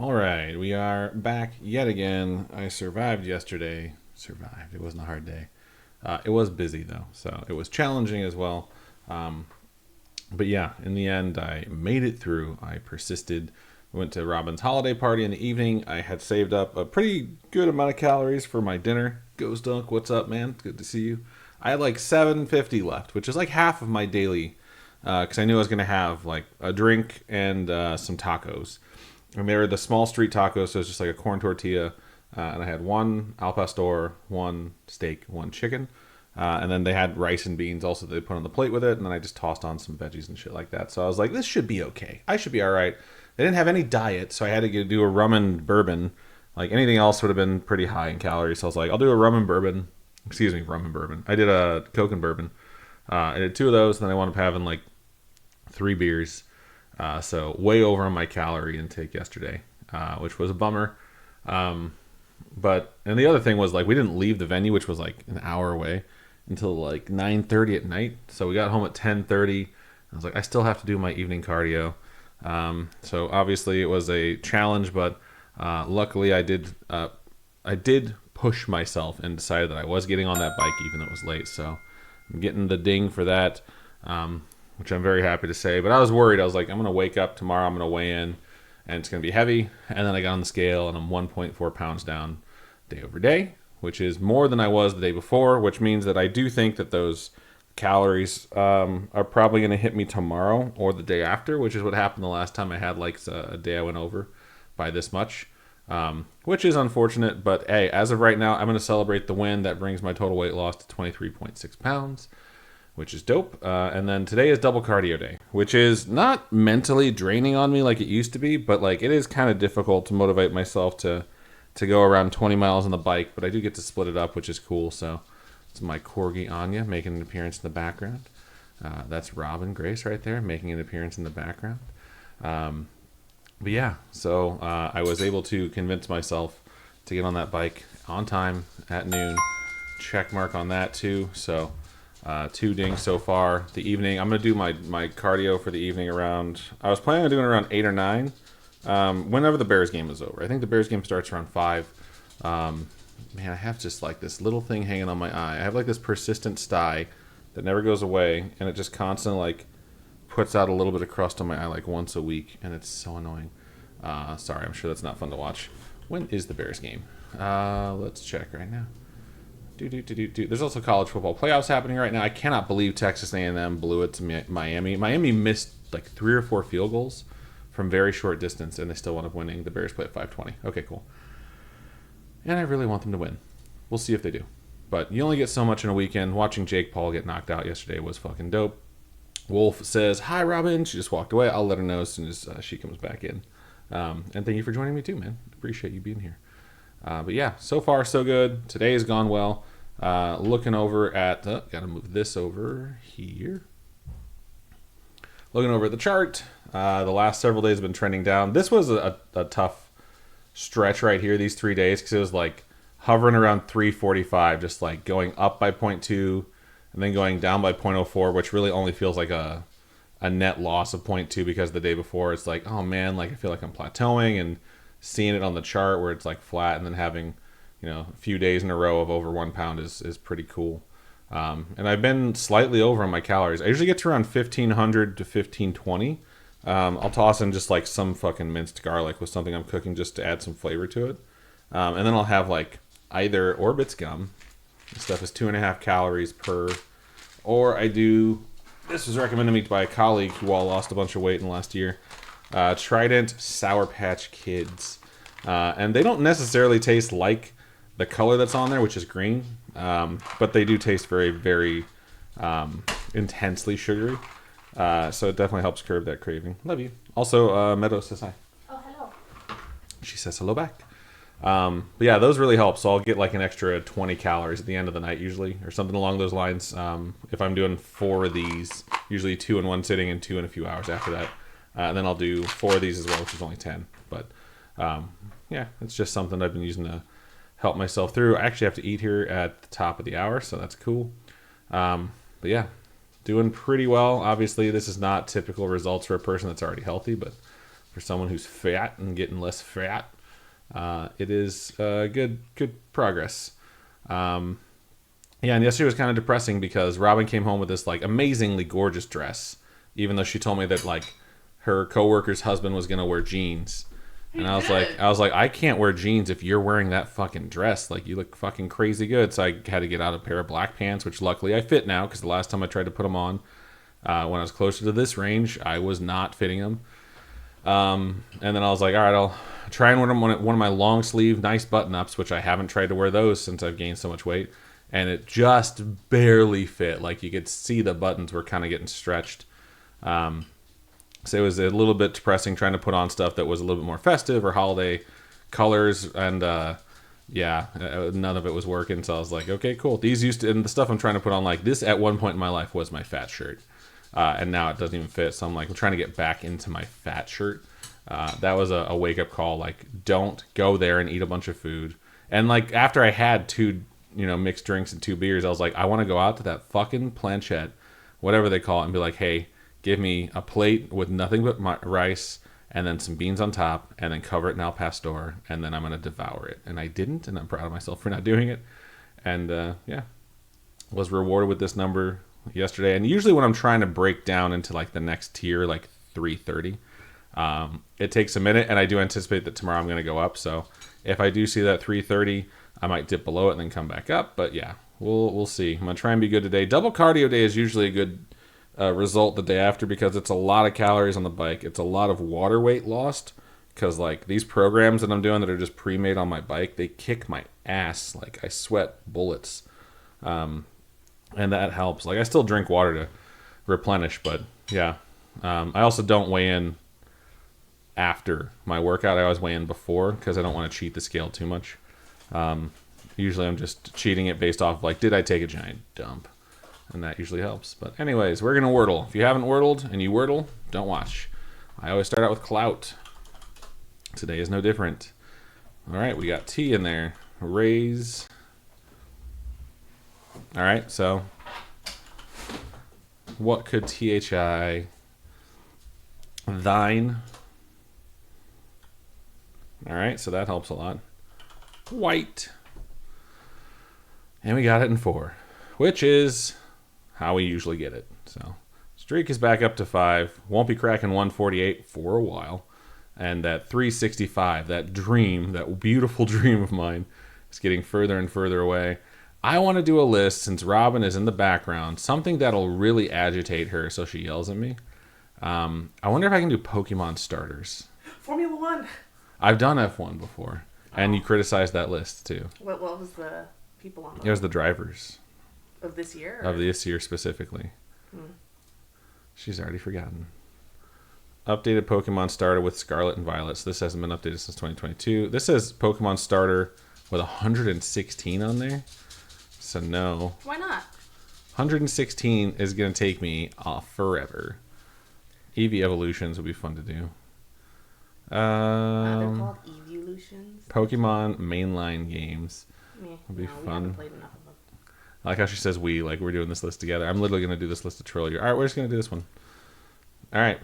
All right, we are back yet again. I survived yesterday. Survived. It wasn't a hard day. It was busy though, so it was challenging as well. Um, but yeah, in the end, I made it through. I persisted. Went to Robin's holiday party in the evening. I had saved up a pretty good amount of calories for my dinner. Ghost Dunk, what's up, man? Good to see you. I had like 750 left, which is like half of my daily, because I knew I was gonna have like a drink and some tacos. And they were the small street tacos, so it's just like a corn tortilla. And I had one al pastor, one steak, one chicken. And then they had rice and beans also that they put on the plate with it. And then I just tossed on some veggies and shit like that. So I was like, this should be okay. I should be all right. They didn't have any diet, so I had to do a rum and bourbon. Like anything else would have been pretty high in calories. So I was like, I'll do a rum and bourbon. Excuse me, rum and bourbon. I did a Coke and bourbon. I did two of those, and then I wound up having like three beers. So way over on my calorie intake yesterday, which was a bummer. And the other thing was like we didn't leave the venue, which was like an hour away, until like 9:30 at night. So we got home at 10:30. I was like, I still have to do my evening cardio. So obviously it was a challenge, but luckily I did push myself and decided that I was getting on that bike even though it was late. So I'm getting the ding for that. Which I'm very happy to say. But I was worried. I was like, I'm going to wake up tomorrow, I'm going to weigh in, and it's going to be heavy. And then I got on the scale, and I'm 1.4 pounds down day over day, which is more than I was the day before, which means that I do think that those calories are probably going to hit me tomorrow or the day after, which is what happened the last time I had like a day I went over by this much. Which is unfortunate, but hey, as of right now, I'm going to celebrate the win. That brings my total weight loss to 23.6 pounds, which is dope. And then today is double cardio day, which is not mentally draining on me like it used to be, but like it is kind of difficult to motivate myself to go around 20 miles on the bike, but I do get to split it up, which is cool. So it's my corgi Anya making an appearance in the background. That's Robin Grace right there making an appearance in the background. But yeah, so I was able to convince myself to get on that bike on time at noon. Check mark on that too. So two dings so far. The evening, I'm gonna do my cardio for the evening around. I was planning on doing around 8 or 9. Whenever the Bears game is over. I think the Bears game starts around 5. Man, I have just like this little thing hanging on my eye. I have like this persistent sty that never goes away, and it just constantly like puts out a little bit of crust on my eye like once a week, and it's so annoying. Sorry, I'm sure that's not fun to watch. When is the Bears game? Let's check right now. There's also college football playoffs happening right now. I cannot believe Texas A&M blew it to Miami. Miami missed like 3 or 4 field goals from very short distance, and they still wound up winning. The Bears play at 5:20. Okay, cool. And I really want them to win. We'll see if they do. But you only get so much in a weekend. Watching Jake Paul get knocked out yesterday was fucking dope. Wolf says, hi, Robin. She just walked away. I'll let her know as soon as she comes back in. And thank you for joining me too, man. Appreciate you being here. But yeah, so far so good. Today has gone well. Looking over at, gotta move this over here. Looking over at the chart, the last several days have been trending down. This was a tough stretch right here, these 3 days, because it was like hovering around 345, just like going up by point 0.2 and then going down by 0.04, which really only feels like a net loss of point 0.2 because the day before it's like, oh man, like I feel like I'm plateauing, and seeing it on the chart where it's like flat and then having, a few days in a row of over 1 pound is pretty cool. And I've been slightly over on my calories. I usually get to around 1500 to 1520. I'll toss in just like some fucking minced garlic with something I'm cooking just to add some flavor to it. And then I'll have like either Orbit's gum. This stuff is 2.5 calories per. Or I do, this was recommended to me by a colleague who all lost a bunch of weight in the last year. Trident Sour Patch Kids. And they don't necessarily taste like the color that's on there, which is green. But they do taste very, very intensely sugary. So it definitely helps curb that craving. Love you. Also, Meadow says hi. Oh, hello. She says hello back. But yeah, those really help. So I'll get like an extra 20 calories at the end of the night usually, or something along those lines. If I'm doing 4 of these, usually 2 in one sitting and 2 in a few hours after that. And then I'll do 4 of these as well, which is only 10. But yeah, it's just something I've been using to help myself through. I actually have to eat here at the top of the hour, so that's cool. But yeah, doing pretty well. Obviously, this is not typical results for a person that's already healthy, but for someone who's fat and getting less fat. It is good progress. Yeah, and yesterday was kind of depressing because Robin came home with this like amazingly gorgeous dress, even though she told me that like her coworker's husband was gonna wear jeans. And I was like, I can't wear jeans if you're wearing that fucking dress. Like, you look fucking crazy good. So I had to get out a pair of black pants, which luckily I fit now because the last time I tried to put them on, when I was closer to this range, I was not fitting them. And then I was like, all right, I'll try and wear one of my long sleeve, nice button ups, which I haven't tried to wear those since I've gained so much weight. And it just barely fit. Like, you could see the buttons were kind of getting stretched. So it was a little bit depressing trying to put on stuff that was a little bit more festive or holiday colors, and none of it was working. So I was like, okay, cool. These used to, and the stuff I'm trying to put on, like this at one point in my life was my fat shirt, and now it doesn't even fit. So I'm like, I'm trying to get back into my fat shirt. That was a wake up call. Like, don't go there and eat a bunch of food. And like after I had two, mixed drinks and 2 beers, I was like, I want to go out to that fucking planchette, whatever they call it, and be like, hey, give me a plate with nothing but rice and then some beans on top and then cover it in al pastor, and then I'm going to devour it. And I didn't, and I'm proud of myself for not doing it. And was rewarded with this number yesterday. And usually when I'm trying to break down into like the next tier, like 330, it takes a minute, and I do anticipate that tomorrow I'm going to go up. So if I do see that 330, I might dip below it and then come back up. But yeah, we'll see. I'm going to try and be good today. Double cardio day is usually a good result the day after because it's a lot of calories on the bike. It's a lot of water weight lost because like these programs that I'm doing that are just pre-made on my bike, they kick my ass. Like, I sweat bullets, and that helps. Like, I still drink water to replenish, but yeah. I also don't weigh in after my workout. I always weigh in before because I don't want to cheat the scale too much. Usually I'm just cheating it based off like, did I take a giant dump? And that usually helps. But anyways, we're going to Wordle. If you haven't Wordled and you Wordle, don't watch. I always start out with clout. Today is no different. All right, we got T in there. Raise. All right, so what could THI thine? All right, so that helps a lot. White. And we got it in 4, which is how we usually get it. So streak is back up to 5. Won't be cracking 148 for a while. And that 365, that dream, that beautiful dream of mine, is getting further and further away. I want to do a list, since Robin is in the background, something that'll really agitate her so she yells at me. I wonder if I can do Pokemon starters. Formula One. I've done F1 before. And you criticized that list too. What was the people on? It was the drivers. Of this year? Of this year specifically. She's already forgotten. Updated Pokemon starter with Scarlet and Violet. So this hasn't been updated since 2022. This says Pokemon starter with 116 on there. So no. Why not? 116 is going to take me off forever. Eevee evolutions would be fun to do. They're called evolutions. Pokemon mainline games would be fun. We haven't played enough of them. I like how she says we, like we're doing this list together. I'm literally going to do this list of Trillium. All right, we're just going to do this one. All right.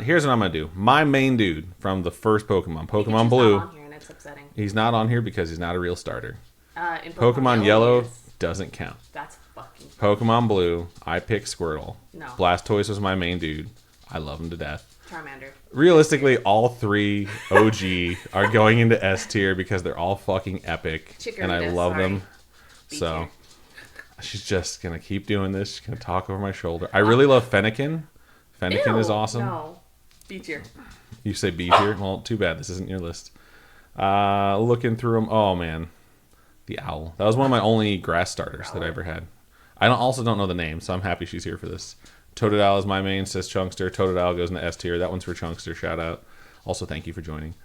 Here's what I'm going to do. My main dude from the first Pokemon Blue. Not on here and it's upsetting. He's not on here because he's not a real starter. In Pokemon Yellow doesn't count. That's fucking Pokemon Blue, I pick Squirtle. No. Blastoise was my main dude. I love him to death. Charmander. Realistically, all 3 OG are going into S tier because they're all fucking epic. And I love them. So she's just going to keep doing this. She's going to talk over my shoulder. I really love Fennekin. Fennekin is awesome. No. B tier. You say B tier? Well, too bad. This isn't your list. Looking through them. Oh, man. The owl. That was one of my only grass starters that I ever had. I also don't know the name, so I'm happy she's here for this. Totodile is my main, says Chunkster. Totodile goes into S tier. That one's for Chunkster. Shout out. Also, thank you for joining.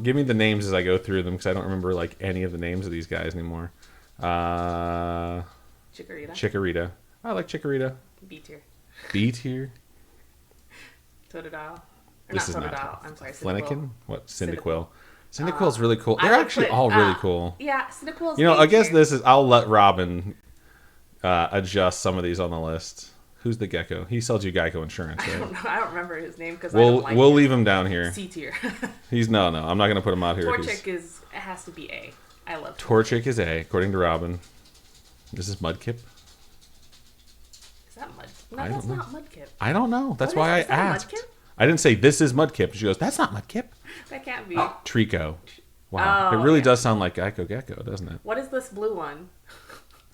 Give me the names as I go through them because I don't remember like any of the names of these guys anymore. Chikorita. I like Chikorita. B tier. B tier? Totodile. This is Totodile. not I'm sorry. Fennekin? What? Cyndaquil. Cyndaquil's really cool. They're actually all really cool. Yeah, Cyndaquil's I guess this is... I'll let Robin adjust some of these on the list. Who's the gecko? He sells you Geico insurance, I right? don't know. I don't remember his name because I don't like We'll him. leave him down here. C tier. He's no. I'm not gonna put him out here. Torchic it has to be A. I love Torchic is A, according to Robin. This is Mudkip. Is that Mud? I No, that's don't know. not Mudkip. I don't know. That's What why I is that asked. Mudkip? I didn't say this is Mudkip. She goes, that's not Mudkip. That can't be. Trico. Wow. Oh, it really yeah. does sound like Geico Gecko, doesn't it? What is this blue one?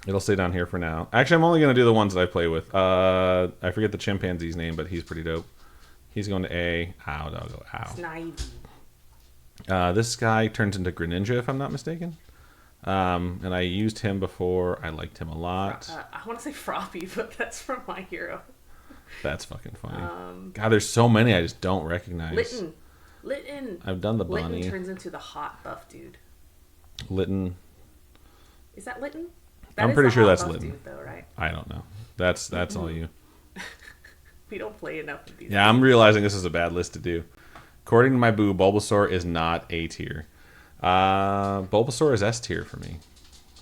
It'll stay down here for now. Actually, I'm only going to do the ones that I play with. I forget the chimpanzee's name, but he's pretty dope. He's going to A. Ow, doggo. Ow. Snivy. This guy turns into Greninja, if I'm not mistaken. And I used him before. I liked him a lot. I want to say Froppy, but that's from My Hero. That's fucking funny. God, there's so many I just don't recognize. Litten. I've done the bunny. Litten turns into the hot buff dude. Litten. Is that Litten? I'm is pretty the sure hot that's buff Litten. Dude, though, right? I don't know. That's all you. We don't play enough of these. Yeah, I'm realizing this is a bad list to do. According to my boo, Bulbasaur is not A tier. Bulbasaur is S tier for me.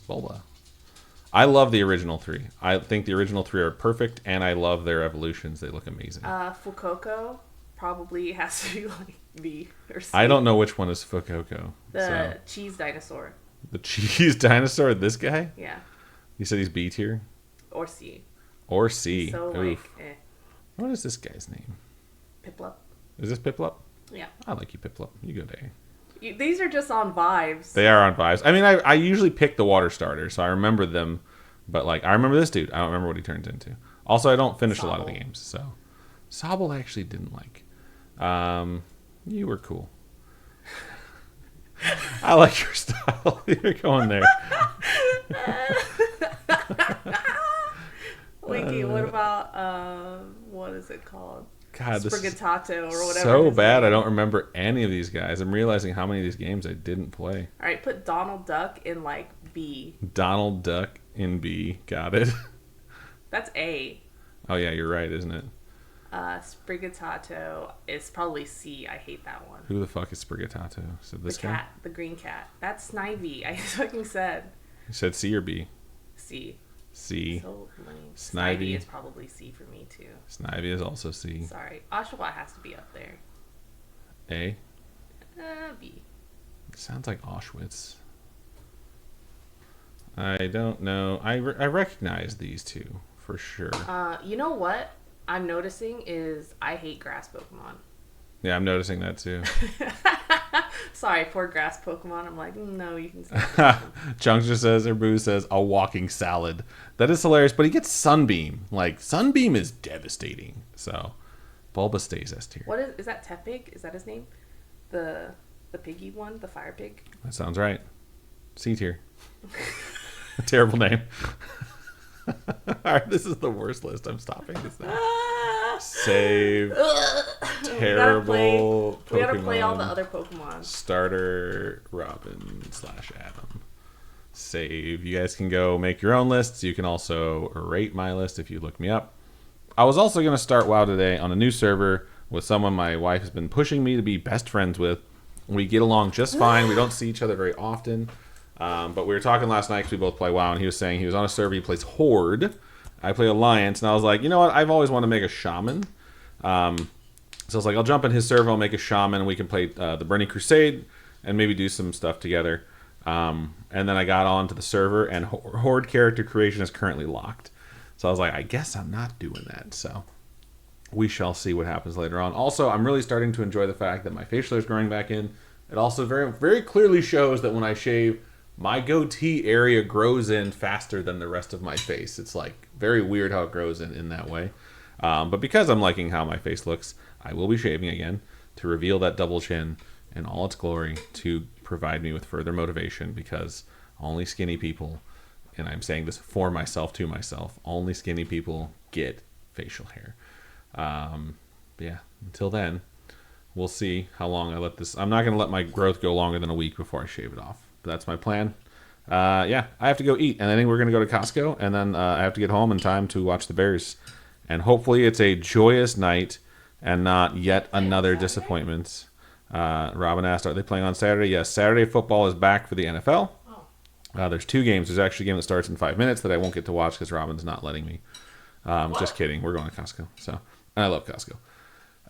Bulba. I love the original three. I think the original three are perfect, and I love their evolutions. They look amazing. Fuecoco probably has to be like B or C. I don't know which one is Fuecoco. The cheese dinosaur. The cheese dinosaur, this guy? Yeah. You said he's B tier? Or C. Or C. So Oof. like, What is this guy's name? Piplup. Is this Piplup? Yeah. I like you, Piplup. You go to A. These are just on vibes. They are on vibes. I mean, I usually pick the water starter, so I remember them. But, like, I remember this dude. I don't remember what he turns into. Also, I don't finish a lot of the Sobble. games, so. Sobble I actually didn't like. You were cool. I like your style. You're going there. Winky, what about, what is it called? God, this is Sprigatato or whatever. so his bad. I name don't remember any of these guys. I'm realizing how many of these games I didn't play. All right, put Donald Duck in like B. Donald Duck in B. Got it. That's A. Oh, yeah, you're right, isn't it? Sprigatato is probably C. I hate that one. Who the fuck is Sprigatato? So this The guy? cat, the green cat. That's Snivy. I fucking said You said C or B? C. C. So lame. Snivy. Snivy is probably C for me too. Snivy is also C. Sorry, Oshawott has to be up there. A. B. Sounds like Auschwitz. I don't know. I recognize these two for sure. You know what I'm noticing is I hate grass Pokemon. Yeah, I'm noticing that too. Sorry, poor grass Pokemon. I'm like, no, you can stop. Chunks just says, or Boo says, a walking salad. That is hilarious, but he gets Sunbeam. Like, Sunbeam is devastating. So, Bulba stays S tier. What is that? Tepig? Is that his name? The piggy one, the fire pig. That sounds right. C tier. Terrible name. Alright, this is the worst list. I'm stopping this now. Save. Terrible We gotta play all the Pokemon. other Pokemon. Starter Robin / Adam. Save. You guys can go make your own lists. You can also rate my list if you look me up. I was also going to start WoW today on a new server with someone my wife has been pushing me to be best friends with. We get along just fine. We don't see each other very often. But we were talking last night because we both play WoW, and he was saying he was on a server. He plays Horde. I play Alliance, and I was like, you know what? I've always wanted to make a Shaman. So I was like, I'll jump in his server. I'll make a Shaman, and we can play the Burning Crusade and maybe do some stuff together. And then I got onto the server, and Horde character creation is currently locked. So I was like, I guess I'm not doing that. So we shall see what happens later on. Also, I'm really starting to enjoy the fact that my facial hair is growing back in. It also very, very clearly shows that when I shave, my goatee area grows in faster than the rest of my face. It's like very weird how it grows in that way. But because I'm liking how my face looks, I will be shaving again to reveal that double chin in all its glory to provide me with further motivation, because only skinny people, and I'm saying this for myself to myself, only skinny people get facial hair. But yeah, until then, we'll see how long I let this. I'm not going to let my growth go longer than a week before I shave it off. But that's my plan. Yeah, I have to go eat, and I think we're going to go to Costco, and then I have to get home in time to watch the Bears. And hopefully it's a joyous night and not yet another disappointment. Robin asked, are they playing on Saturday? Yes, Saturday football is back for the NFL. There's 2 games. There's actually a game that starts in 5 minutes that I won't get to watch because Robin's not letting me. Just kidding. We're going to Costco. So, and I love Costco.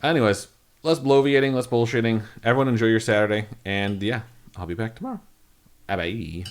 Anyways, less bloviating, less bullshitting. Everyone enjoy your Saturday. And yeah, I'll be back tomorrow. Bye bye.